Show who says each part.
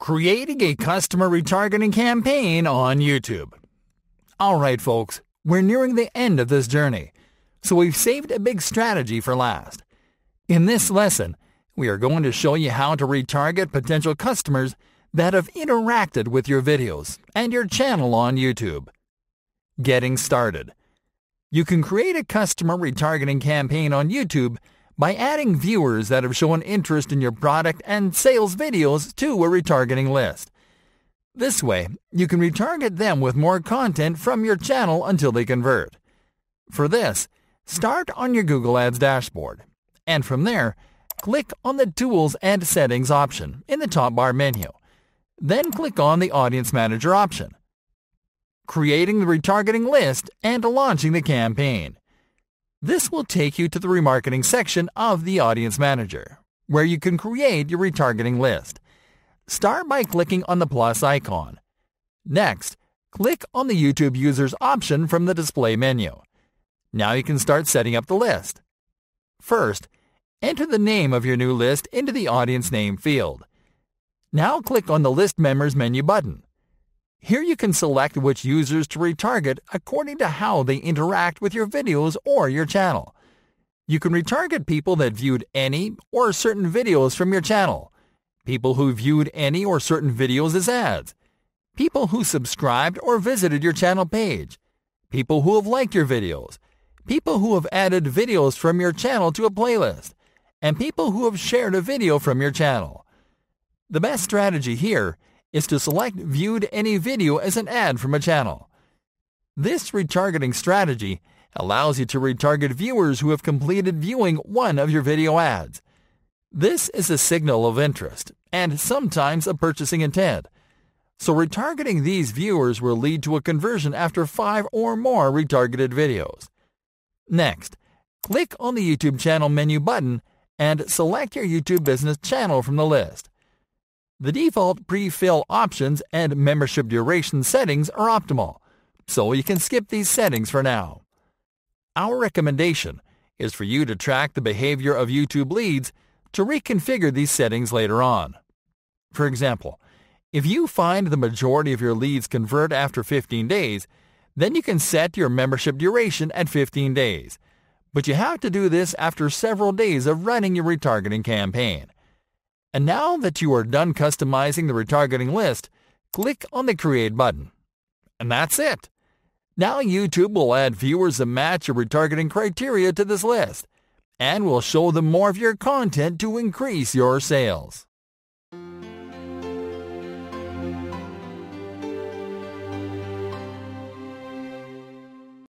Speaker 1: Creating a customer retargeting campaign on YouTube. Alright folks, we're nearing the end of this journey, so we've saved a big strategy for last. In this lesson, we are going to show you how to retarget potential customers that have interacted with your videos and your channel on YouTube. Getting started. You can create a customer retargeting campaign on YouTube by adding viewers that have shown interest in your product and sales videos to a retargeting list. This way, you can retarget them with more content from your channel until they convert. For this, start on your Google Ads dashboard, and from there, click on the Tools and Settings option in the top bar menu. Then click on the Audience Manager option. Creating the retargeting list and launching the campaign. This will take you to the remarketing section of the Audience Manager, where you can create your retargeting list. Start by clicking on the plus icon. Next, click on the YouTube Users option from the display menu. Now you can start setting up the list. First, enter the name of your new list into the Audience Name field. Now click on the List Members menu button. Here you can select which users to retarget according to how they interact with your videos or your channel. You can retarget people that viewed any or certain videos from your channel, people who viewed any or certain videos as ads, people who subscribed or visited your channel page, people who have liked your videos, people who have added videos from your channel to a playlist, and people who have shared a video from your channel. The best strategy here is to select Viewed Any Video as an ad from a channel. This retargeting strategy allows you to retarget viewers who have completed viewing one of your video ads. This is a signal of interest and sometimes a purchasing intent. So retargeting these viewers will lead to a conversion after 5 or more retargeted videos. Next, click on the YouTube channel menu button and select your YouTube business channel from the list. The default pre-fill options and membership duration settings are optimal, so you can skip these settings for now. Our recommendation is for you to track the behavior of YouTube leads to reconfigure these settings later on. For example, if you find the majority of your leads convert after 15 days, then you can set your membership duration at 15 days. But you have to do this after several days of running your retargeting campaign. And now that you are done customizing the retargeting list, click on the Create button. And that's it. Now YouTube will add viewers that match your retargeting criteria to this list, and will show them more of your content to increase your sales.